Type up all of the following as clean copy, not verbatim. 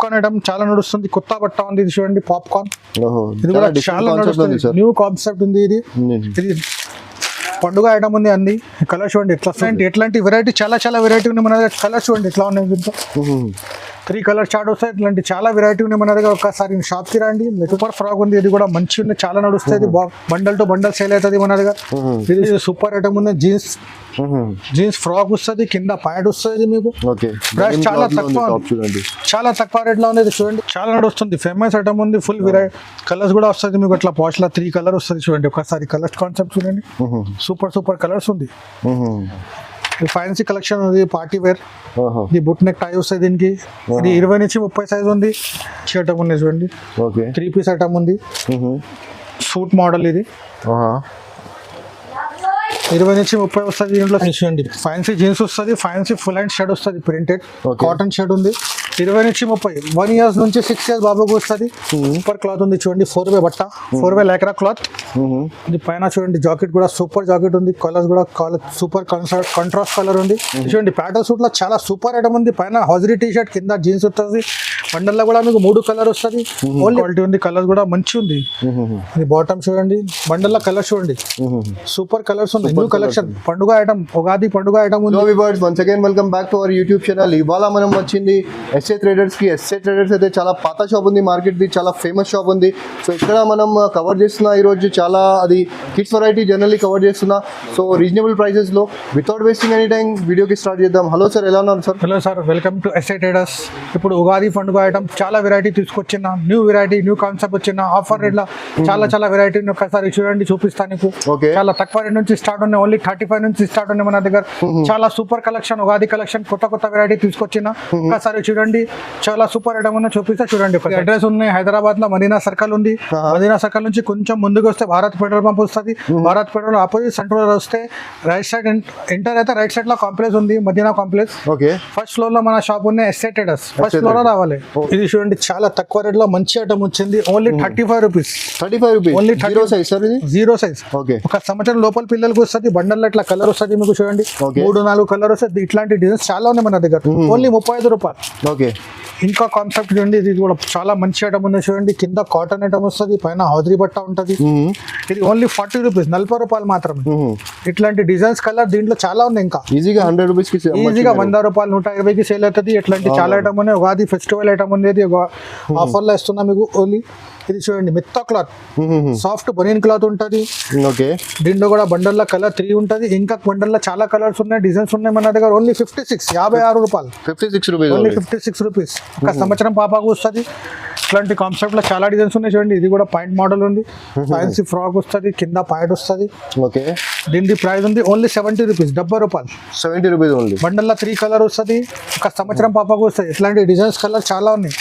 Popcorn item చాలా నడుస్తుంది, కొత్త బట్ట ఉంది ఇది చూడండి పాప్కార్న్. ఇది చాలా కూడా different చాలా concept ఉంది నడుస్తుంది, సార్. న్యూ కాన్సెప్ట్ ఉంది ఇది. ఇది పండుగ ఐటమ్ ఉంది అన్ని. కలర్ చూడండి ఎట్లా ఎట్లాంటి వెరైటీ, చాలా చాలా వెరైటీ ఉన్నాయి మన దగ్గర. కలర్ చూడండి ఎట్లా ఉన్నాయి, దీంతో 3 కలర్ చార్ట్ వస్తాయి. ఇట్లాంటి చాలా వెరైటీ ఉన్నాయి మన దగ్గర. ఒకసారి షాప్కి రండి. సూపర్ ఫ్రాక్ ఉంది, ఇది కూడా మంచి ఉంది, చాలా నడుస్తుంది. బండల్ టు బండల్ సేల్ అవుతుంది మన దగ్గర. ఇది సూపర్ ఐటమ్ ఉంది. జీన్స్ ఫ్రాక్ వస్తుంది, కింద ప్యాంట్ వస్తుంది మీకు. ప్రైస్ చాలా తక్కువ, చాలా తక్కువ రేట్ లో ఉంది. ఇది చూడండి చాలా నడుస్తుంది, ఫేమస్ ఐటమ్ ఉంది. ఫుల్ వెరైటీ కలర్స్ కూడా వస్తుంది మీకు. అట్లా పాష్ లా 3 కలర్ వస్తుంది చూడండి. ఒకసారి కలర్ కాన్సెప్ట్ చూడండి, సూపర్ సూపర్ కలర్స్ ఉంది. ఫ్యాన్సీ కలెక్షన్ ఉంది, పార్టీ వేర్. ఇది బుట్ నెక్ టై వస్తుంది దీనికి. ఇది 20 నుంచి 30 సైజ్ ఉంది. ఐటమ్ ఉంది చూడండి, 3 పీస్ ఐటమ్ ఉంది. సూట్ మోడల్ ఇది 20 నుంచి 30 వస్తుంది. దీంట్లో చూడండి ఫ్యాన్సీ జీన్స్ వస్తుంది, ఫ్యాన్సీ ఫుల్ హ్యాండ్ షర్ట్ వస్తుంది, ప్రింటెడ్ కాటన్ షర్ట్ ఉంది. 20 నుంచి 30, 1 ఇయర్స్ నుంచి 6 ఇయర్స్ బాబుకు వస్తుంది. సూపర్ క్లాత్ ఉంది చూడండి, 4 బట్ట, 4 లైక్రా క్లాత్. ఇది పైన చూడండి జాకెట్ కూడా సూపర్ జాకెట్ ఉంది. కలర్స్ కూడా సూపర్ కాంట్రాస్ట్ కలర్ ఉంది. చూడండి ప్యాటర్న్ సూట్ లో చాలా సూపర్ ఐటమ్ ఉంది. పైన హౌజరీ టీ షర్ట్, కింద జీన్స్ వస్తుంది. బండల్ లో కూడా మీకు 3 కలర్ వస్తుంది. ఓన్లీ క్వాలిటీ ఉంది, కలర్స్ కూడా మంచి ఉంది. ఇది బాటమ్ చూడండి, బండల్ లో కలర్ చూడండి, సూపర్ కలర్స్ ఉంది. న్యూ కలెక్షన్, పండుగ ఐటమ్, ఉగాది పండుగ ఐటమ్ ఉంది. Once again welcome back to our YouTube channel. ఇవాళ మనం వచ్చింది ఎస్ఏ ట్రేడర్స్ కి. ఎస్ఏ ట్రేడర్స్ అయితే చాలా పాత షాప్ ఉంది, మార్కెట్ ది చాలా ఫేమస్ షాప్ ఉంది. సో ఇక్కడ మనం కవర్ చేస్తున్నా ఈ రోజు చాలా అది కిడ్స్ వెరైటీ జనరల్లీ కవర్ చేస్తున్నా. సో రీజనబుల్ ప్రైసెస్ లో, వితౌట్ వేస్టింగ్ ఎనీ టైం వీడియోకి స్టార్ట్ చేద్దాం. హలో సార్, ఎలా ఉన్నారు sir? Hello sir, welcome to SA traders. ఇప్పుడు ఉగాది పండుగ ఐటమ్ చాలా వెరైటీ తీసుకొచ్చిన, న్యూ వెరైటీ, న్యూ కాన్సెప్ట్ వచ్చిన ఆఫర్ రేట్ లో చాలా చాలా వెరైటీ ఒకసారి చూడండి, చూపిస్తాను నీకు. చాలా తక్కువ రేట్ నుంచి స్టార్ట్ ఉన్నాయి, ఓన్లీ 35 నుంచి స్టార్ట్ ఉన్నాయి మన దగ్గర. చాలా సూపర్ కలెక్షన్, ఉగాది కలెక్షన్, కొత్త కొత్త వెరైటీ తీసుకొచ్చిన. ఒకసారి చూడండి, చాలా సూపర్ ఐటమ్ ఉన్నా చూపిస్తా చూడండి. అడ్రస్ ఉన్నాయి హైదరాబాద్ లో, మదీనా సర్కిల్ ఉంది. మదీనా సర్కిల్ నుంచి కొంచెం ముందుకు వస్తే భారత్ పెట్రోల్ పంప్ వస్తుంది. భారత్ పెట్రోల్ ఆపోజిట్ సెంటర్ వస్తే రైట్ సైడ్ ఎంటర్ అయితే రైట్ సైడ్ లో కాంప్లెక్స్ ఉంది, మదీనా కాంప్లెక్స్. ఫస్ట్ ఫ్లోర్ లో మన షాప్ ఉన్నాయి, ఎస్ఏ ట్రేడర్స్. ఫస్ట్ ఫ్లోర్ లో రావాలి. ఇది చూడండి చాలా తక్కువ రేట్ లో మంచి ఐటమ్ వచ్చింది, ఓన్లీ 35 రూపీస్. Only 0 size. ఒక సంవత్సరం లోపల పిల్లలకు వస్తుంది. బండల్ ఇట్లా కలర్ వస్తుంది మీకు చూడండి, 3-4 కలర్ వస్తుంది. ఇట్లాంటి డిజైన్స్ చాలా ఉన్నాయి మన దగ్గర, ఓన్లీ 35 రూపాయలు. ఇంకా కాన్సెప్ట్ చూడండి, ఇది కూడా చాలా మంచి ఐటమ్ ఉంది చూడండి. కింద కాటన్ ఐటమ్ వస్తుంది, పైన హౌజరీ బట్ట ఉంటుంది. ఇది ఓన్లీ 40 రూపీస్, 40 రూపాయలు మాత్రమే. ఇట్లాంటి డిజైన్స్ కలర్ దీంట్లో చాలా ఉంది. ఇంకా ఈజీగా 100 రూపీస్ కి, ఈజీగా 100 రూపాయలు, 120కి సేల్ అవుతుంది. ఇట్లాంటి చాలా ఐటమ్ ఉన్నాయి. ఉగాది ఫెస్టివల్ ఐటమ్ ఉంది, ఆఫర్ లో ఇస్తున్నా మీకు. ఓన్లీ ఇది చూడండి మెత్తా క్లాత్, సాఫ్ట్ బనీన్ క్లాత్ ఉంటుంది. దీంట్లో కూడా బండల్లో కలర్ 3 ఉంటుంది. ఇంకా బండల్లో చాలా కలర్స్ ఉన్నాయి, డిజైన్స్ ఉన్నాయి మన దగ్గర. ఓన్లీ 56 రూపాయలు, 56 రూపీస్, ఓన్లీ 56 రూపీస్. ఒక సంవత్సరం పాపకు వస్తుంది. ఇట్లాంటి కాన్సెప్ట్ లో చాలా డిజైన్స్ ఉన్నాయి చూడండి. ఇది కూడా పాయింట్ మోడల్ ఉంది, ఫ్యాన్సీ ఫ్రాక్ వస్తుంది, కింద పాయింట్ వస్తుంది. దీని ప్రైస్ ఉంది ఓన్లీ 70 రూపీస్, 70 రూపాయలు. 70 రూపీస్ ఓన్లీ. బండల్లో 3 కలర్ వస్తుంది. ఒక సంవత్సరం పాపకు వస్తుంది. ఇట్లాంటి డిజైన్స్ కలర్ చాలా ఉన్నాయి.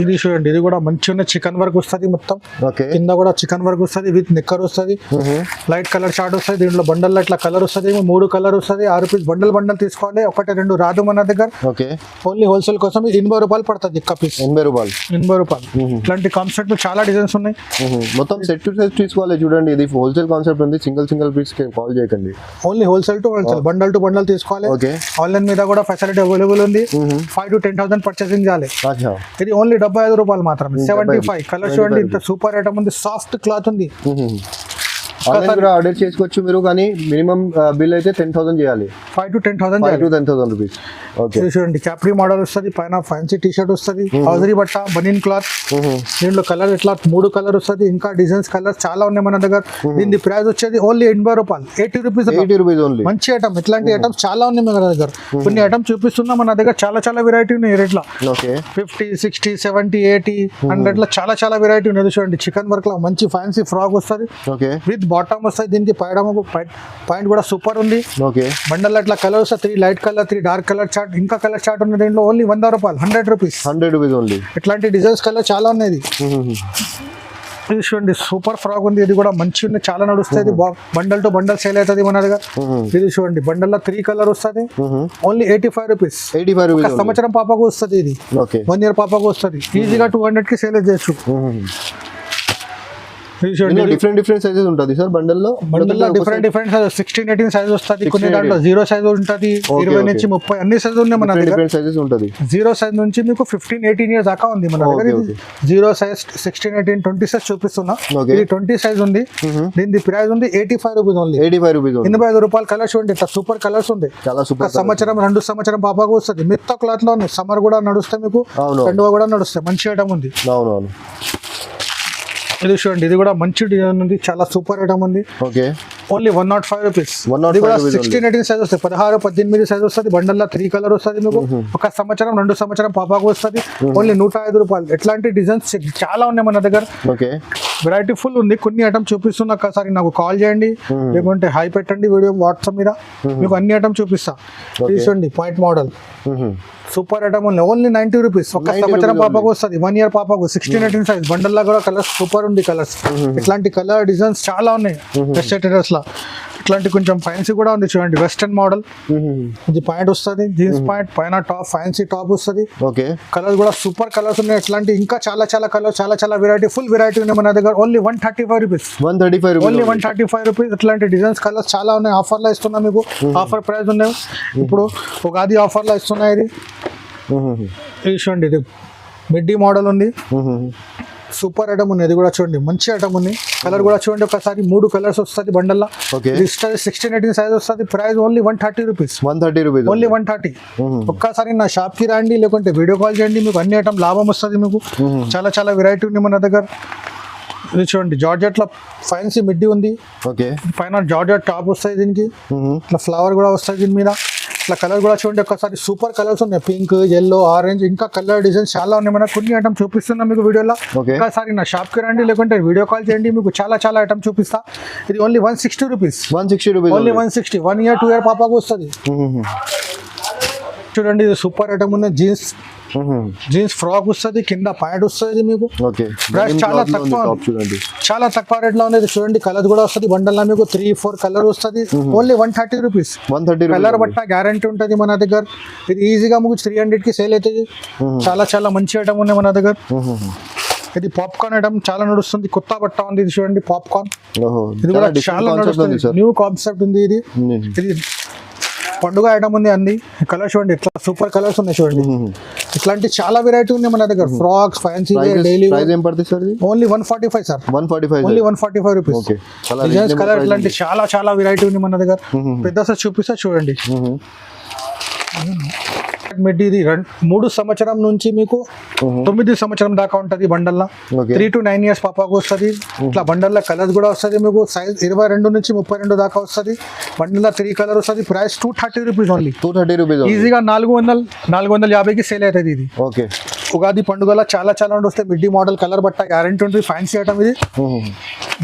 ఇది చూడండి, ఇది కూడా మంచిగా చికెన్ వర్క్ వస్తుంది మొత్తం. కింద కూడా చికెన్ వర్క్ వస్తుంది, విత్ నిక్కర్ వస్తుంది. లైట్ కలర్ షార్ట్ వస్తుంది. దీంట్లో బండల్ ఇట్లా కలర్ వస్తుంది, 3 కలర్ వస్తుంది. 6 రూపీస్ బండల్ తీసుకోవాలి, 1-2 రాదు మన దగ్గర. ఓన్లీ హోల్సేల్ కోసం 80 రూపాయలు పడుతుంది ఒక్క పీస్, 80 రూపాయలు. ఇట్లాంటి కాన్సెప్ట్ చాలా డిజైన్స్ ఉన్నాయి. మొత్తం సెట్ టు సెట్ తీసుకోవాలి చూడండి. ఇది హోల్సేల్ కాన్సెప్ట్ ఉంది, సింగిల్ పీస్ కాల్ చేయకండి. Only wholesale to wholesale, bundle to bundle తీసుకోవాలి. ఆన్లైన్ మీద కూడా ఫెసిలిటీ అవైలబుల్ ఉంది. 5 to 10,000 పర్చేసింగ్ చేయాలి. ఇది ఓన్లీ 75 రూపాయలు మాత్రమే, 75. కలర్ చూడండి, ఇంత సూపర్ ఐటమ్ ఉంది, సాఫ్ట్ క్లాత్ ఉంది. ఆర్డర్ చేసుకోవచ్చు మీరు, కానీ మినిమం బిల్ అయితే 10,000 చేయాలి, 5 to 10,000 రూపీస్. చూడండి క్యాప్రీ మోడల్ వస్తుంది, పైన ఫ్యాన్సీ టీ షర్ట్ వస్తుంది, హౌజరీ బట్ట, బనీన్ క్లాత్. దీంట్లో కలర్ ఇట్లా 3 కలర్ వస్తుంది. ఇంకా డిజైన్స్ కలర్స్ చాలా ఉన్నాయి మన దగ్గర. దీని ప్రైస్ వచ్చేది ఓన్లీ 80 రూపాయలు, 80 రూపీస్ ఓన్లీ. మంచి ఐటమ్, ఇట్లాంటి ఐటమ్స్ చాలా ఉన్నాయి మన దగ్గర. కొన్ని ఐటమ్స్ చూపిస్తున్నా మన దగ్గర, చాలా చాలా వెరైటీ ఉన్నాయి రేట్లో. 50, 60, 70, 80, 100 లో చాలా చాలా వెరైటీ ఉన్నాయి. చూడండి చికెన్ వర్క్ లో మంచి ఫ్యాన్సీ ఫ్రాక్ వస్తుంది, విత్ బాటమ్ వస్తుంది. దీనికి పాయింట్ కూడా సూపర్ ఉంది. బండల్ అట్లా కలర్ వస్తుంది, 3 light colour, 3 dark colour chart. ఇంకా కలర్ చార్ట్ ఉంది దీంట్లో, ఓన్లీ 100 రూపాయలు, 100 రూపీస్ ఓన్లీ. ఇట్లాంటి డిజైన్స్ కలర్ చాలా ఉన్నాయి. ఇది చూడండి సూపర్ ఫ్రాక్ ఉంది, ఇది కూడా మంచి ఉంది, చాలా నడుస్తుంది. బండల్ టు బండల్ సేల్ అవుతుంది మన దగ్గర. ఇది చూడండి బండల్లో 3 కలర్ వస్తుంది, ఓన్లీ 85 రూపీస్. సంవత్సరం పాపకు వస్తుంది, ఇది 1 ఇయర్ పాపకు వస్తుంది. ఈజీగా 200కి సేల్ చేయొచ్చు. ఇది చూడండి డిఫరెంట్ సైజెస్ ఉంటుంది సార్ బండల్లో డిఫరెంట్ సైజ్ 16-18 సైజ్ వస్తుంది, కొన్ని దాంట్లో 0 సైజ్ ఉంటుంది, 20 నుంచి 30 అన్ని సైజ్ ఉన్నాయి మన దగ్గర. డిఫరెంట్ సైజెస్ ఉంటుంది. 0 సైజ్ నుంచి మీకు 15-18 ఇయర్స్ దాకా ఉంది మన దగ్గర. 0 సైజ్ 16-18 20 సైజ్ చూపిస్తున్నా. ఇది 20 సైజ్ ఉంది. దీని ప్రైస్ ఉంది 85 రూపీస్ ఓన్లీ. 85 రూపాయలు. కలర్ చూడండి ఇట్లా సూపర్ కలర్స్ ఉంది. చాలా సూపర్. సంవత్సరం 2 సంవత్సరం పాపాకు వస్తుంది. మిత్త క్లాత్ లో ఉంది. సమ్మర్ కూడా నడుస్తాయి మీకు, కండువా కూడా నడుస్తాయి. మంచి ఐటమ్ ఉంది. ఇది చూడండి, ఇది కూడా మంచి డిజైన్ ఉంది, చాలా సూపర్ ఐటమ్ ఉంది. Okay, only 105 rupees. ఇది కూడా 16-18 సైజ్ వస్తుంది, 16-18 సైజ్ వస్తుంది. బండల్లో 3 కలర్ వస్తుంది మీకు. 1 సంవత్సరం 2 సంవత్సరం పాపాకు వస్తుంది. ఓన్లీ 105 రూపాయలు. ఎట్లాంటి డిజైన్స్ చాలా ఉన్నాయి మన దగ్గర. ఓకే, వెరైటీ ఫుల్ ఉంది. కొన్ని ఐటమ్ చూపిస్తున్నా, ఒకసారి నాకు కాల్ చేయండి, లేకుంటే హై పెట్టండి వీడియో వాట్సాప్ మీద, మీకు అన్ని ఐటమ్ చూపిస్తా. తీసుకోండి పాయింట్ మోడల్, సూపర్ ఐటమ్ ఉంది. Only 90 rupees. 1 సంవత్సరం పాపకు వస్తుంది, 1 ఇయర్ పాపకు. 16-18 సైజ్ బండల్లో కూడా కలర్స్ సూపర్ ఉంది. కలర్స్ ఇట్లాంటి కలర్ డిజైన్స్ చాలా ఉన్నాయి టెక్స్టైల్స్ లో. ఇట్లాంటి కొంచెం ఫ్యాన్సీ కూడా ఉంది చూడండి, వెస్టర్న్ మోడల్. ఇది పాయింట్ వస్తుంది, జీన్స్ పాయింట్, పైన టాప్ ఫ్యాన్సీ టాప్ వస్తుంది. ఓకే, కలర్స్ కూడా సూపర్ కలర్స్ ఉన్నాయి. ఇట్లాంటి ఇంకా చాలా కలర్, చాలా వెరైటీ, ఫుల్ వెరైటీ ఉన్నాయి మన దగ్గర. Only 135 rupees. Only 135 rupees. ఇట్లాంటి డిజైన్స్ కలర్స్ చాలా ఉన్నాయి. ఆఫర్ లో ఇస్తున్నా మీకు, ఆఫర్ ప్రైస్ ఉన్నాయి. ఇప్పుడు ఉగాది ఆఫర్ లో ఇస్తున్నాయి. ఇది చూడండి, ఇది మిడ్డీ మోడల్ ఉంది, సూపర్ ఐటమ్ ఉంది. ఇది కూడా చూడండి, మంచి ఐటమ్ ఉంది. కలర్ కూడా చూడండి ఒకసారి, 3 కలర్స్ వస్తుంది బండల్లో. 16-18 సైజ్ వస్తుంది. Price only 130 rupees. ఓన్లీ 130. ఒక్కసారి నా షాప్ కి రండి, లేకుంటే వీడియో కాల్ చేయండి, మీకు అన్ని ఐటమ్ లాభం వస్తుంది మీకు. చాలా వెరైటీ ఉంది మన దగ్గర. ఇది చూడండి, జార్జెట్ లో ఫ్యాన్సీ మిడ్డీ ఉంది. ఓకే, పైన జార్జెట్ టాప్ వస్తాయి దీనికి. ఇట్లా ఫ్లవర్ కూడా వస్తాయి దీని మీద. ఇట్లా కలర్ కూడా చూడండి ఒకసారి, సూపర్ కలర్స్ ఉన్నాయి. పింక్, ఎల్లో, ఆరెంజ్, ఇంకా కలర్ డిజైన్స్ చాలా ఉన్నాయి. మన కొన్ని ఐటమ్ చూపిస్తున్నా మీకు వీడియోలో. ఒకసారి నా షాప్ కి రండి, లేకుంటే వీడియో కాల్ చేయండి, మీకు చాలా ఐటమ్ చూపిస్తా. ఇది only 160 rupees. Only 160. 1 year 2 year పాపాకు వస్తుంది. చూడండి, ఇది సూపర్ ఐటమ్ ఉంది. జీన్స్ ఫ్రాక్ వస్తుంది, కింద ప్యాంట్ వస్తుంది మీకు. ప్రైస్ చాలా తక్కువ రేట్ లో ఉంది. చూడండి, కలర్ కూడా వస్తుంది బండల్లో మీకు. 3-4 కలర్ వస్తుంది. Only 130 rupees. కలర్ బట్ట గ్యారంటీ ఉంటుంది మన దగ్గర. ఇది ఈజీగా మీకు 300 కి సేల్ అవుతుంది. చాలా మంచి ఐటమ్ ఉన్నాయి మన దగ్గర. ఇది పాప్కార్న్ ఐటమ్ చాలా నడుస్తుంది, కొత్త బట్ట ఉంది. ఇది చూడండి, పాప్కార్న్. ఇది కూడా చాలా నడుస్తుంది, న్యూ కాన్సెప్ట్ ఉంది. ఇది పండుగ ఐటమ్ ఉంది. అన్ని కలర్స్ చూడండి, ఇట్లా సూపర్ కలర్స్ ఉన్నాయి చూడండి. ఇట్లాంటి చాలా వెరైటీ ఉన్నాయి మన దగ్గర. Frocks, fancy, daily. Only 145 sir. Only 145 rupees. Designs colour ఇట్లాంటి చాలా వెరైటీ ఉంది మన దగ్గర. పెద్ద సార్ చూపిస్తా చూడండి. మిడ్డీ ఇది 3 సంవత్సరం నుంచి మీకు 9 సంవత్సరం దాకా ఉంటుంది బండల్లో. 3 to 9 ఇయర్స్ పాపాకు వస్తుంది. ఇట్లా బండల్లో కలర్స్ కూడా వస్తుంది మీకు. సైజ్ 22 నుంచి 32 దాకా వస్తుంది. బండల్లో 3 కలర్ వస్తుంది. Price 230 rupees only. ఈజీగా 450కి సేల్ అవుతుంది ఇది. ఓకే, ఉగాది పండుగలో చాలా వస్తాయి. మిడ్డీ మోడల్ కలర్ బట్ట గ్యారెంటీ ఉంటుంది. ఫ్యాన్సీ ఐటమ్ ఇది.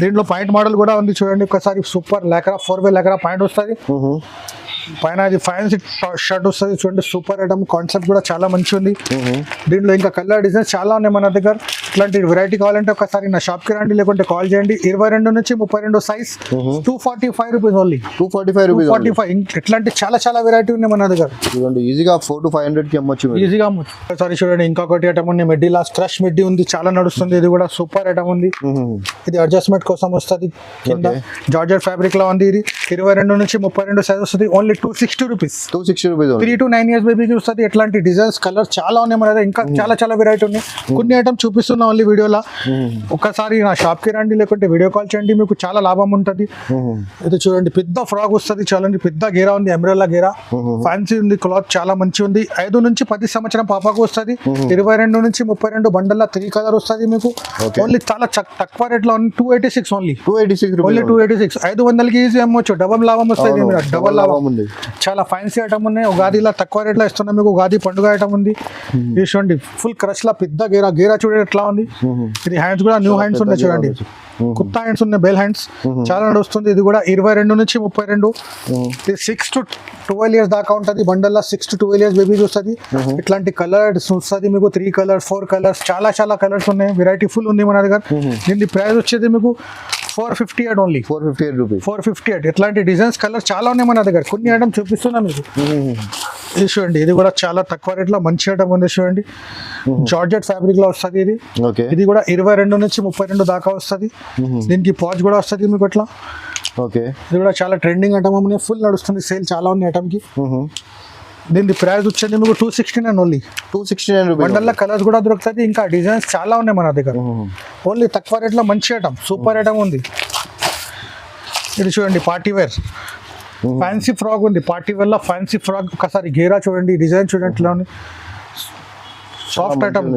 దీంట్లో పాయింట్ మోడల్ కూడా ఉంది చూడండి ఒకసారి. సూపర్ లెకరా 4-way లెకరా పాయింట్ వస్తుంది. పైన ఇది ఫ్యాన్సీ షర్ట్ వస్తుంది చూడండి. సూపర్ ఐటమ్, కాన్సెప్ట్ కూడా చాలా మంచి ఉంది. దీంట్లో ఇంకా కలర్ డిజైన్స్ చాలా ఉన్నాయి మన దగ్గర. ఇట్లాంటి వెరైటీ కావాలంటే ఒకసారి నా షాప్ కి రండి, లేకుంటే కాల్ చేయండి. 22 నుంచి 32 సైజ్ 245 రూపీస్ ఓన్లీ. 245. ఇట్లాంటి చాలా వెరైటీ ఉన్నాయి మన దగ్గర. ఈజీగా 400 to 500 కి అమ్మొచ్చు. ఈజీగా అమ్మొచ్చు. ఒకసారి చూడండి, ఇంకొకటి ఐటమ్ ఉంది. మిడ్డీ లాస్ట్ క్రష్ మిడ్డీ ఉంది, చాలా నడుస్తుంది. ఇది కూడా సూపర్ ఐటమ్ ఉంది. ఇది అడ్జస్ట్మెంట్ కోసం వస్తుంది. కింద జార్జెట్ ఫ్యాబ్రిక్ లో ఉంది. ఇది 22 నుంచి 32 సైజ్ వస్తుంది. Only 260 rupees. 3 to 9 ఇయర్స్ బేబీకి వస్తుంది. ఎట్లాంటి డిజైన్స్ కలర్ చాలా ఉన్నాయి మన దగ్గర. ఇంకా చాలా వెరైటీ ఉన్నాయి. కొన్ని ఐటమ్ చూపిస్తున్నా ఓన్లీ వీడియోలో. ఒక్కసారి నా షాప్ కి రండి, లేకుంటే వీడియో కాల్ చేయండి, మీకు చాలా లాభం ఉంటుంది. ఇది చూడండి, పెద్ద ఫ్రాక్ వస్తుంది. చాలా పెద్ద గేరా ఉంది, అంబ్రెల్లా గేరా. ఫ్యాన్సీ ఉంది, క్లాత్ చాలా మంచి ఉంది. 5 నుంచి 10 సంవత్సరం పాపకు వస్తుంది. 22 నుంచి 32 బండల్లో 3 కలర్ వస్తుంది మీకు. ఓన్లీ చాలా తక్కువ రేట్ లో ఉంది. 286 ఓన్లీ. 286. 500కి ఈజీ అమ్మొచ్చు. డబల్ లాభం వస్తుంది. డబల్ లాభం ఉంది. చాలా ఫ్యాన్సీ ఐటమ్ ఉన్నాయి. ఉగాదిలో తక్కువ రేట్లో ఇస్తున్నాం మీకు. ఉగాది పండుగ ఐటమ్ ఉంది. చూడండి, ఫుల్ క్రష్ లా పెద్ద గేరా చూడండి ఎట్లా ఉంది. ఇది హ్యాండ్స్ కూడా న్యూ హ్యాండ్స్ ఉన్నాయి చూడండి. కొత్త హ్యాండ్స్ ఉన్నాయి, బెల్ హ్యాండ్స్. చాలా నడుస్తుంది. ఇది కూడా 22 నుంచి 32. 6 to 12 ఇయర్స్ దాకా ఉంటుంది. బండల్లో 6 to 12 ఇయర్స్ బేబీస్ వస్తుంది. ఇట్లాంటి కలర్స్ వస్తుంది మీకు. 3 కలర్స్ 4 కలర్స్ చాలా కలర్స్ ఉన్నాయి. వెరైటీ ఫుల్ ఉంది మన దగ్గర. దీని ప్రైస్ వచ్చేది మీకు 458 ఓన్లీ. 458. ఇట్లాంటి డిజైన్స్ కలర్ చాలా ఉన్నాయి మన దగ్గర. కొన్ని ఐటమ్ చూపిస్తున్నా మీకు. ఇది చూడండి, ఇది కూడా చాలా తక్కువ రేట్లో మంచి ఐటమ్ ఉంది చూడండి. జార్జెట్ ఫ్యాబ్రిక్ లో వస్తుంది ఇది. ఓకే, ఇది కూడా 22 నుంచి 32 దాకా వస్తుంది. దీనికి పాచ్ కూడా వస్తుంది మీకు అట్లా. ఓకే, ఇది కూడా చాలా ట్రెండింగ్ ఐటమ్ ఉంది, ఫుల్ నడుస్తుంది, సేల్ చాలా ఉంది ఐటమ్ కి. దీని ప్రైస్ వచ్చేది మీకు 269 ఓన్లీ. 269 రూపీస్. బండల్లో కలర్స్ కూడా దొరుకుతుంది, ఇంకా డిజైన్స్ చాలా ఉన్నాయి మన దగ్గర. ఓన్లీ తక్కువ రేట్లో మంచి ఐటమ్, సూపర్ ఐటమ్ ఉంది. ఇది చూడండి పార్టీ వేర్ ఫ్యాన్సీ ఫ్రాక్ ఉంది. పార్టీ వేర్ లో ఫ్యాన్సీ ఫ్రాక్ ఒకసారి గేరా చూడండి, డిజైన్ చూడండి ఇట్లా ఉంది, సాఫ్ట్ ఐటమ్.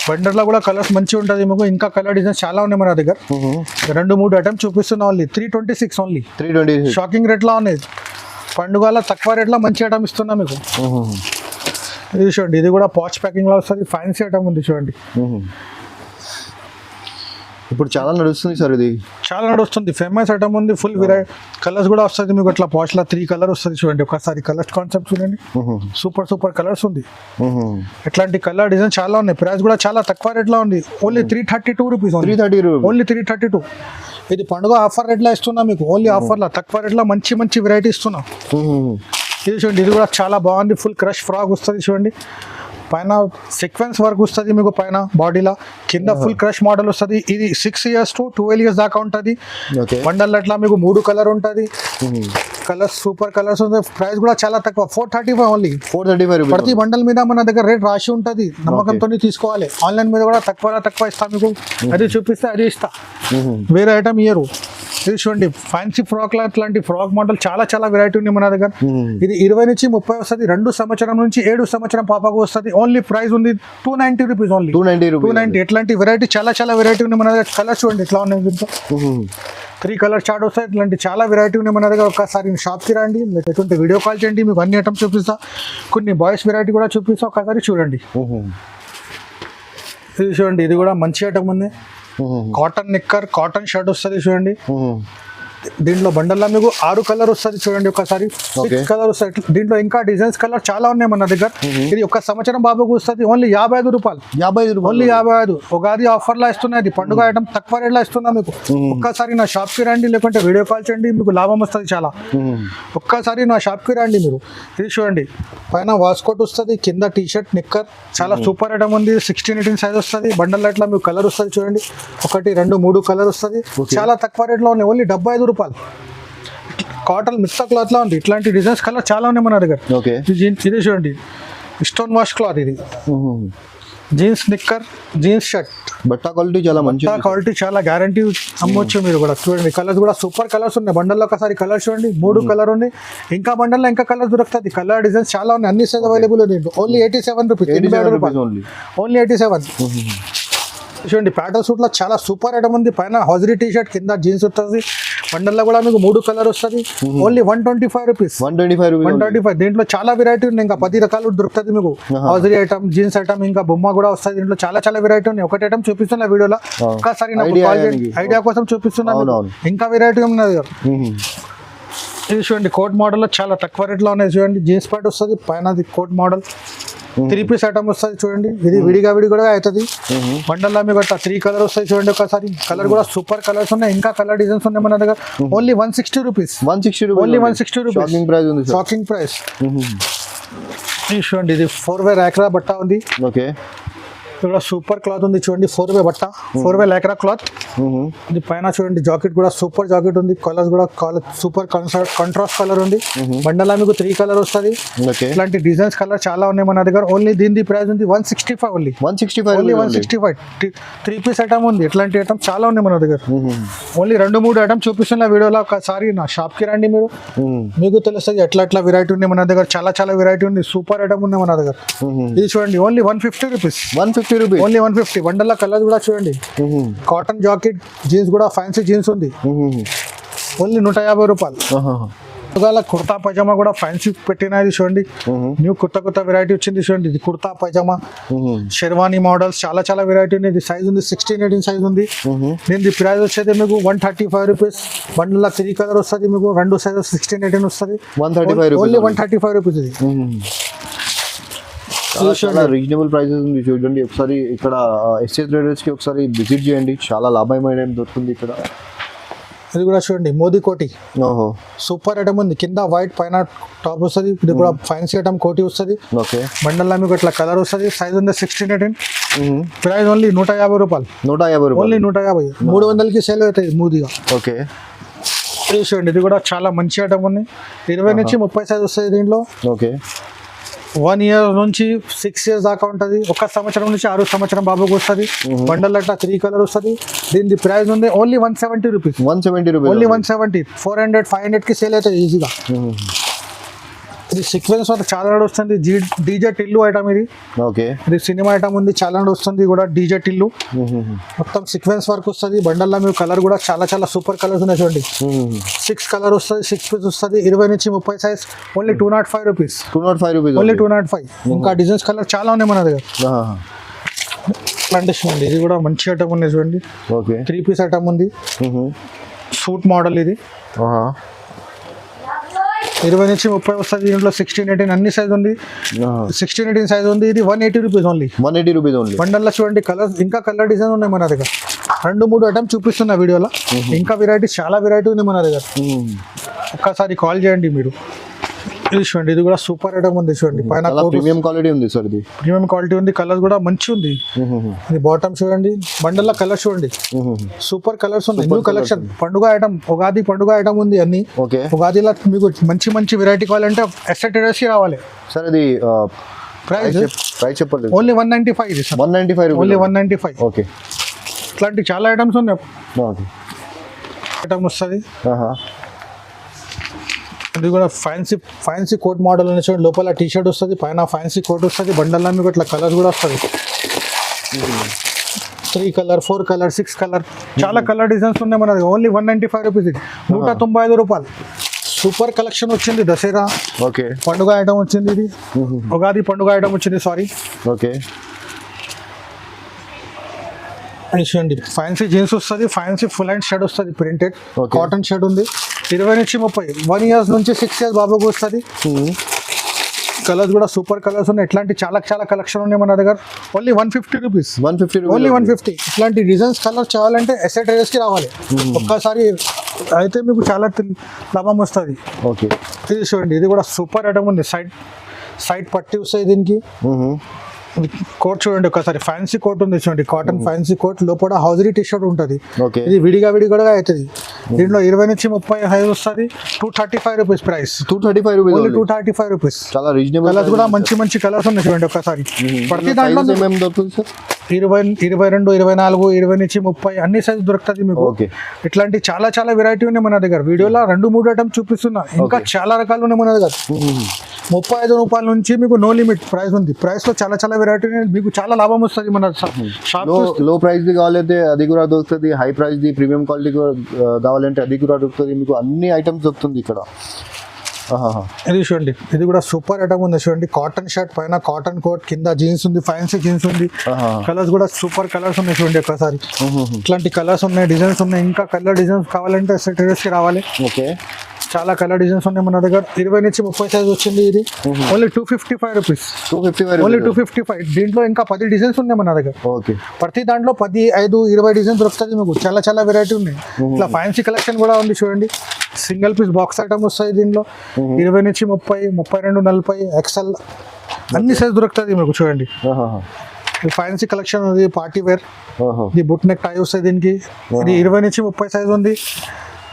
బండర్లో కూడా కలర్స్ మంచిగా ఉంటుంది మీకు, ఇంకా కలర్ డిజైన్స్ చాలా ఉన్నాయి మన దగ్గర. 2-3 ఐటమ్ చూపిస్తున్నా ఓన్లీ 326 ఓన్లీ. 326 షాకింగ్ రేట్లో ఉన్నాయి. పండుగల తక్కువ రేట్లో మంచి ఐటమ్ ఇస్తున్నా మీకు. ఇది చూడండి, ఇది కూడా పాచ్ ప్యాకింగ్ లో వస్తుంది, ఫ్యాన్సీ ఐటమ్ ఉంది చూడండి. ఇప్పుడు చాలా నడుస్తుంది సార్, ఇది చాలా నడుస్తుంది, ఫేమస్ ఐటమ్ ఉంది. ఫుల్ వెరైటీ కలర్స్ కూడా వస్తుంది మీకు అట్లా పాచ్ లా 3 కలర్ వస్తుంది చూడండి. ఒకసారి కలర్స్ కాన్సెప్ట్ చూడండి, సూపర్ కలర్స్ ఉంది. ఇట్లాంటి కలర్ డిజైన్ చాలా ఉన్నాయి. ప్రైస్ కూడా చాలా తక్కువ రేట్లో ఉంది, ఓన్లీ 332 రూపీస్. 330 rupees only 332. ఇది పండుగ ఆఫర్ రేట్లో ఇస్తున్నా మీకు, ఓన్లీ ఆఫర్లో తక్కువ రేట్లో మంచి వెరైటీ ఇస్తున్నా. ఇది చూడండి, ఇది కూడా చాలా బాగుంది, ఫుల్ క్రష్ ఫ్రాక్ వస్తుంది చూడండి. పైన సీక్వెన్స్ వర్క్ వస్తుంది మీకు, పైన బాడీలో, కింద ఫుల్ క్రష్ మోడల్ వస్తుంది. ఇది 6 years to 12 years దాకా ఉంటుంది. బండల్ అట్లా మీకు 3 కలర్ ఉంటుంది. కలర్స్ సూపర్ కలర్స్ ఉంది. ప్రైస్ కూడా చాలా తక్కువ, 435 ఓన్లీ. 435 రూపీస్. ప్రతి బండల్ మీద మన దగ్గర రేట్ రాసి ఉంటుంది, నమ్మకంతో తీసుకోవాలి. ఆన్లైన్ మీద కూడా తక్కువ ఇస్తా మీకు, అది చూపిస్తే అది ఇస్తా, వేరే ఐటమ్ ఇయ్యరు. ఇది చూడండి ఫ్యాన్సీ ఫ్రాక్ లాంటి ఫ్రాక్ మోడల్ చాలా వెరైటీ ఉంది మన దగ్గర. ఇది 20 నుంచి 30 వస్తుంది, 2 సంవత్సరం నుంచి 7 సంవత్సరం పాపకు వస్తుంది. ఓన్లీ ప్రైస్ ఉంది 290 రూపీస్ ఓన్లీ. 290. ఎట్లాంటి వెరైటీ చాలా వెరైటీ ఉంది మన దగ్గర. కలర్స్ చూడండి ఎట్లా ఉన్నాయి దీంట్లో. 3 కలర్ చార్ట్ వస్తాయి. ఇట్లాంటి చాలా వెరైటీ ఉన్నాయి మన దగ్గర. ఒకసారి షాప్కి రండి, లేకుంటే వీడియో కాల్ చేయండి, మీకు అన్ని ఐటమ్స్ చూపిస్తా. కొన్ని బాయ్స్ వెరైటీ కూడా చూపిస్తా, ఒకసారి చూడండి. ఇది చూడండి, ఇది కూడా మంచి ఐటమ్ ఉంది. కాటన్ నిక్కర్, కాటన్ షర్ట్ వస్తుంది చూడండి. దీంట్లో బండల్లో మీకు 6 కలర్ వస్తుంది చూడండి. ఒకసారి 6 కలర్ వస్తాయి. దీంట్లో ఇంకా డిజైన్స్ కలర్ చాలా ఉన్నాయి మన దగ్గర. ఇది 1 సంవత్సరం బాబుకు వస్తుంది, ఓన్లీ 55 రూపాయలు. 55 రూపాయలు ఓన్లీ 55. ఉగాది ఆఫర్ లా ఇస్తున్నది, పండుగ ఐటమ్ తక్కువ రేట్ లో ఇస్తున్నా మీకు. ఒక్కసారి నా షాప్ కి రండి, లేకుంటే వీడియో కాల్ చేయండి, మీకు లాభం వస్తుంది చాలా. ఒక్కసారి నా షాప్ కి రండి మీరు. ఇది చూడండి, పైన వాస్కోట్ వస్తుంది, కింద టీ షర్ట్ నిక్కర్, చాలా సూపర్ ఐటమ్ ఉంది. 16-18 సైజ్ వస్తుంది. బండల్ అట్లా మీకు కలర్ వస్తుంది చూడండి, 1, 2, 3 కలర్ వస్తుంది. చాలా తక్కువ రేట్ లో ఉన్నాయి, ఓన్లీ 75 రూపాయలు. కాటన్ మిక్స్ క్లాత్ లా ఉంది. ఇట్లాంటి డిజైన్స్ కలర్ చాలా ఉన్నాయి మన దగ్గర. ఇది చూడండి, స్టోన్ వాష్ క్లాత్. ఇది జీన్స్ నిక్కర్, జీన్స్ షర్ట్. బట్టా క్వాలిటీ చాలా మంచి, క్వాలిటీ చాలా గ్యారంటీ అమ్మొచ్చు మీరు కూడా. చూడండి కలర్స్ కూడా సూపర్ కలర్స్ ఉన్నాయి. బండల్లో ఒకసారి కలర్ చూడండి, 3 కలర్ ఉన్నాయి. ఇంకా బండల్లో ఇంకా కలర్ దొరుకుతుంది. కలర్ డిజైన్స్ చాలా ఉన్నాయి, అన్ని సైజ్ అవైలబుల్ ఉంది. Only 87 rupees. 87 రూపాయలు ఓన్లీ. 87. చూడండి ప్యాటర్న్ సూట్ లో చాలా సూపర్ ఐటమ్ ఉంది. పైన హౌజరీ టీ షర్ట్, కింద జీన్స్ వస్తుంది. బండల్లో కూడా మీకు 3 కలర్ వస్తుంది. Only 125 rupees. 125. దీంట్లో చాలా వెరైటీ ఉంది, ఇంకా 10 రకాలు దొరుకుతుంది మీకు. హౌజరీ ఐటమ్, జీన్స్ ఐటమ్, ఇంకా బొమ్మ కూడా వస్తుంది. దీంట్లో చాలా వెరైటీ ఉంది. ఒకటి ఐటమ్ చూపిస్తున్నా వీడియోలో, ఒక్కసారి ఐడియా కోసం చూపిస్తున్నా. ఇంకా వెరైటీ ఉన్నది. ఇది చూడండి కోట్ మోడల్ లో చాలా తక్కువ రేట్ లో ఉన్నాయి చూడండి. జీన్స్ ప్యాంట్ వస్తుంది, పైన కోట్ మోడల్ 3 పీస్ ఐటమ్ వస్తుంది చూడండి. ఇది విడిగా అవుతుంది. బండల్లో మీకు అట్లా 3 కలర్ వస్తాయి చూడండి. ఒకసారి కలర్ కూడా సూపర్ కలర్స్ ఉన్నాయి, ఇంకా కలర్ డిజైన్స్ ఉన్నాయి మన దగ్గర. Only 160 rupees. Only 160 rupees. Shocking price. ఇది చూడండి, ఇది 4-way ర్యాక్రా బట్ట ఉంది. ఇక్కడ సూపర్ క్లాత్ ఉంది చూడండి. 4-way బట్ట, 4-way ల్యాక్రా క్లాత్. ఇది పైన చూడండి జాకెట్ కూడా సూపర్ జాకెట్ ఉంది. కలర్స్ కూడా సూపర్ కాంట్రాస్ట్ కలర్ ఉంది. బండలా మీకు 3 కలర్ వస్తుంది. ఇట్లాంటి డిజైన్స్ కలర్ చాలా ఉన్నాయి మన దగ్గర. ఓన్లీ దీని ప్రైస్ ఉంది 165 ఓన్లీ. 165. 3 పీస్ ఐటమ్ ఉంది. ఇట్లాంటి ఐటమ్ చాలా ఉన్నాయి మన దగ్గర. ఓన్లీ 2-3 ఐటమ్ చూపిస్తున్న వీడియోలో. ఒకసారి నా షాప్ కి రండి మీరు, మీకు తెలుస్తుంది ఎట్లా వెరైటీ ఉంది మన దగ్గర. చాలా వెరైటీ ఉంది, సూపర్ ఐటమ్ ఉంది మన దగ్గర. ఇది చూడండి ఓన్లీ 150 రూపీస్. 150 rupees only. 150. బండల్లో కలర్ కూడా చూడండి. కాటన్ జాకెట్, జీన్స్ కూడా ఫ్యాన్సీ జీన్స్ ఉంది. ఓన్లీ 150 రూపాయలు. కుర్తా పైజామా కూడా ఫ్యాన్సీ పెట్టినది చూడండి. న్యూ కొత్త వెరైటీ వచ్చింది చూడండి. ఇది కుర్తా పైజామా, షెర్వానీ మోడల్స్, చాలా వెరైటీ ఉంది. ఇది సైజ్ ఉంది 16-18 సైజ్ ఉంది. దీని ప్రైస్ వచ్చేది మీకు 135 రూపీస్. బండిలో 3 కలర్ వస్తుంది మీకు. 2 సైజ్ 16-18 వస్తుంది. Only 135 rupees. ఇది చాలా రీజనబుల్ ప్రైసెస్ ఉంది చూడండి. ఒకసారి ఇక్కడ ఎస్ఏ ట్రేడర్స్ కి ఒకసారి విజిట్ చేయండి, చాలా లాభమైన దొరుకుతుంది ఇక్కడ. ఇది కూడా చూడండి మోదీ కోటి ఓహో సూపర్ ఐటమ్ ఉంది, కింద వైట్ పైన టాప్ వస్తుంది. ఇది కూడా ఫ్యాన్సీ ఐటమ్ కోటి వస్తుంది. ఓకే బండల్లో మీకు ఇట్లా కలర్ వస్తుంది. సైజ్ ఉంది 16-18. ప్రైస్ ఓన్లీ 150 రూపాయలు. 150 రూపాయలు ఓన్లీ 150. 300కి సేల్ అవుతాయి మూదిగా. ఓకే ఇది చూడండి, ఇది కూడా చాలా మంచి ఐటమ్ ఉంది. 20 నుంచి 30 సైజ్ వస్తుంది దీంట్లో. ఓకే 1 ఇయర్ నుంచి 6 ఇయర్స్ దాకా ఉంటుంది. 1 సంవత్సరం నుంచి 6 సంవత్సరం బాబుకి వస్తుంది. బండల్ అట్లా 3 కలర్ వస్తుంది. దీని ప్రైస్ ఉంది ఓన్లీ 170 రూపీస్. 170 rupees only 170. 400 500కి సేల్ అవుతుంది ఈజీగా. ఇది సీక్వెన్స్ వరకు చాలా వస్తుంది. డీజే టిల్లు ఐటమ్ ఇది. ఓకే ఇది సినిమా ఐటమ్ ఉంది, చాలా వస్తుంది కూడా. డీజే టిల్లు మొత్తం సీక్వెన్స్ వర్క్ వస్తుంది. బండల్లో మీకు కలర్ కూడా చాలా చాలా సూపర్ కలర్స్ ఉన్నాయి చూడండి. 6 కలర్ వస్తుంది, 6 పీస్ వస్తుంది. 20 నుంచి 30 size only 205 rupees. 205 rupees only 205. ఇంకా డిజైన్స్ కలర్ చాలా ఉన్నాయి మన దగ్గర. ఇట్లాంటి చూడండి, ఇది కూడా మంచి ఐటమ్ ఉంది చూడండి. ఓకే 3 పీస్ ఐటమ్ ఉంది. సూట్ మోడల్ ఇది. 20 నుంచి 30 వస్తుంది. దీంట్లో 16-18 అన్ని సైజ్ ఉంది. 16-18 సైజ్ ఉంది. ఇది 180 రూపీస్ ఓన్లీ. 180 rupees only. బండల్లో చూడండి కలర్, ఇంకా కలర్ డిజైన్ ఉన్నాయి మన దగ్గర. 2-3 ఐటమ్ చూపిస్తున్నా వీడియోలో. ఇంకా వెరైటీ చాలా వెరైటీ ఉంది మన దగ్గర. ఒక్కసారి కాల్ చేయండి మీరు. ఇది చూడండి, ఇది కూడా సూపర్ ఐటమ్ ఉంది చూడండి. పైన ప్రీమియం క్వాలిటీ ఉంది సార్. ఇది ప్రీమియం క్వాలిటీ ఉంది. కలర్ కూడా మంచి ఉంది. ఇది బాటమ్ చూడండి. బండల్లో కలర్ చూడండి, సూపర్ కలర్స్ ఉన్నాయి. న్యూ కలెక్షన్ పండుగ ఐటమ్, ఉగాది పండుగ ఐటమ్ ఉంది అన్ని. ఓకే ఉగాదిలో మీకు మంచి మంచి వెరైటీ కావాలంటే ఎస్టేటర్స్ రావాలి సార్. ఇది ప్రైస్ చెప్పండి. ఓన్లీ 195. ఇది 195 ఓన్లీ 195. ఓకే ఇట్లాంటి చాలా ఐటమ్స్ ఉన్నాయి. ఓకే ఐటమ్ వస్తుంది. ఇది కూడా ఫ్యాన్సీ కోట్ మోడల్ అని చూడండి. లోపల టీ షర్ట్ వస్తుంది, పైన ఫ్యాన్సీ కోట్ వస్తుంది. బండల్లో మీకు ఇట్లా కలర్ కూడా వస్తుంది. 3 కలర్ 4 కలర్ 6 కలర్ చాలా కలర్ డిజైన్స్ ఉన్నాయి మన దగ్గర. Only 195 rupees. ఇది 195 రూపాయలు. సూపర్ కలెక్షన్ వచ్చింది. దసరా ఓకే పండుగ ఐటమ్ వచ్చింది. ఇది ఉగాది పండుగ ఐటమ్ వచ్చింది. సారీ ఓకే చూడండి, ఫ్యాన్సీ జీన్స్ వస్తుంది. ఫ్యాన్సీ ఫుల్ హ్యాండ్ షర్ట్ వస్తుంది. ప్రింటెడ్ కాటన్ షర్ట్ ఉంది. 20 నుంచి 30. 1 ఇయర్స్ నుంచి 6 ఇయర్స్ బాబుకి వస్తుంది. కలర్స్ కూడా సూపర్ కలర్స్ ఉన్నాయి. ఇట్లాంటి చాలా చాలా కలెక్షన్ ఉన్నాయి మన దగ్గర. Only 150 rupees. 150 ఓన్లీ 150. ఇట్లాంటి డిజైన్స్ కలర్స్ కావాలంటే ఎస్ఐటర్స్కి రావాలి. ఒక్కసారి అయితే మీకు చాలా లాభం వస్తుంది. ఓకే ఇది చూడండి, ఇది కూడా సూపర్ ఐటమ్ ఉంది. సైడ్ పట్టి వస్తాయి దీనికి. కోట్ చూడండి ఒకసారి. ఫ్యాన్సీ కోట్ ఉంది చూడండి, కాటన్ ఫ్యాన్సీ కోట్. లోపల హౌజరీ టీ షర్ట్ ఉంటుంది. ఇది విడిగా అవుతుంది. దీంట్లో 20 నుంచి 30 హై వస్తుంది. 235 రూపీస్ ప్రైస్. 235 రూపీస్. 235 రూపీస్. చాలా రీజనబుల్. కలర్స్ కూడా మంచి మంచి కలర్స్ ఉన్నాయి చూడండి ఒకసారి. ప్రతి దాంట్లో 20, 22, 24, 20 నుంచి 30 అన్ని సైజ్ దొరుకుతుంది మీకు. ఇట్లాంటి చాలా చాలా వెరైటీ ఉన్నాయి మన దగ్గర. వీడియోలో 2-3 ఐటమ్ చూపిస్తున్నా. ఇంకా చాలా రకాలు ఉన్నాయి మన దగ్గర. 35 రూపాయల నుంచి మీకు నో లిమిట్ ప్రైస్ ఉంది. ప్రైస్ లో చాలా చాలా వెరైటీ మీకు చాలా లాభం వస్తుంది మన షాప్. లో ప్రైస్ ది కావాలంటే అది కూడా దొరుకుతుంది. High price the premium quality కావాలంటే అది కూడా దొరుకుతుంది. మీకు అన్ని ఐటమ్స్ దొరుకుతుంది ఇక్కడ. ఇది చూడండి, ఇది కూడా సూపర్ ఐటమ్ ఉంది చూడండి. కాటన్ షర్ట్ పైన కాటన్ కోట్, కింద జీన్స్ ఉంది, ఫ్యాన్సీ జీన్స్ ఉంది. కలర్స్ కూడా సూపర్ కలర్స్ ఉన్నాయి చూడండి ఒకసారి. ఇట్లాంటి కలర్స్ ఉన్నాయి, డిజైన్స్ ఉన్నాయి. ఇంకా కలర్ డిజైన్స్ కావాలంటే ఎస్ఐటర్స్కి రావాలి. ఓకే చాలా కలర్ డిజైన్స్ ఉన్నాయి మన దగ్గర. 20 నుంచి 30 సైజ్ వచ్చింది. ఇది ఓన్లీ 255 రూపీస్. ఓన్లీ 255. దీంట్లో ఇంకా 10 డిజైన్స్ ఉన్నాయి మన దగ్గర. ఓకే ప్రతి దాంట్లో 10, 5, 20 డిజైన్స్ దొరుకుతుంది మీకు. చాలా చాలా వెరైటీ ఉన్నాయి. ఇట్లా ఫ్యాన్సీ కలెక్షన్ కూడా ఉంది చూడండి. సింగిల్ పీస్ బాక్స్ ఐటమ్ వస్తాయి దీంట్లో. 20 నుంచి 30, 32, 40 ఎక్సెల్ అన్ని సైజ్ దొరుకుతుంది మీకు చూడండి. ఫ్యాన్సీ కలెక్షన్ ఉంది. Party wear. ఇది బుట్ నెక్ టై వస్తాయి దీనికి. ఇది 20 నుంచి 30 సైజ్ ఉంది.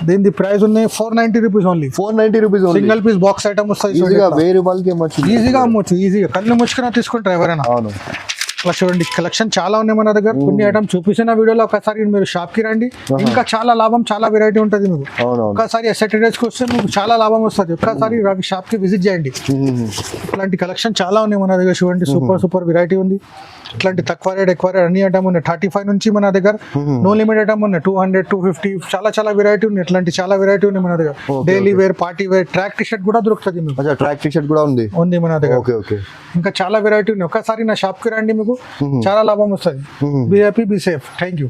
దీని ప్రైస్ ఉన్నాయి 490 rupees only. 490 rupees. Single piece box item వస్తాయి. ఈజీగా 1000 రూపాయలకి ఈజీగా అమ్మొచ్చు. ఈజీగా కళ్ళు ముచ్చుకున్నా తీసుకుంటారు ఎవరైనా. అవును. అలా చూడండి, కలెక్షన్ చాలా ఉన్నాయి మన దగ్గర. కొన్ని ఐటమ్ చూపించిన వీడియోలో ఒకసారి మీరు షాప్ కి రండి. ఇంకా చాలా లాభం, చాలా వెరైటీ ఉంటుంది మీకు. ఒకసారి ఎస్ఐటర్స్కి వస్తే మీకు చాలా లాభం వస్తుంది. ఒక్కసారి షాప్ కి విజిట్ చేయండి. ఇట్లాంటి కలెక్షన్ చాలా ఉన్నాయి మన దగ్గర చూడండి. సూపర్ సూపర్ వెరైటీ ఉంది. ఇట్లాంటి తక్కువ రేట్ ఎక్కువ రేట్ అన్ని ఐటమ్ ఉన్నాయి. 35 నుంచి మన దగ్గర నో లిమిట్ ఐటమ్ ఉన్నాయి. 200, 250 చాలా చాలా వెరైటీ ఉన్నాయి. ఇట్లాంటి చాలా వెరైటీ ఉన్నాయి మన దగ్గర. Daily wear, party wear, track T shirt కూడా దొరుకుతుంది మీకు. ట్రాక్ టీ షర్ట్ కూడా ఉంది మన దగ్గర. ఇంకా చాలా వెరైటీ ఉన్నాయి. ఒకసారి నా షాప్ కి రండి, మీకు చాలా లాభం వస్తుంది. Be happy, be safe. Thank you.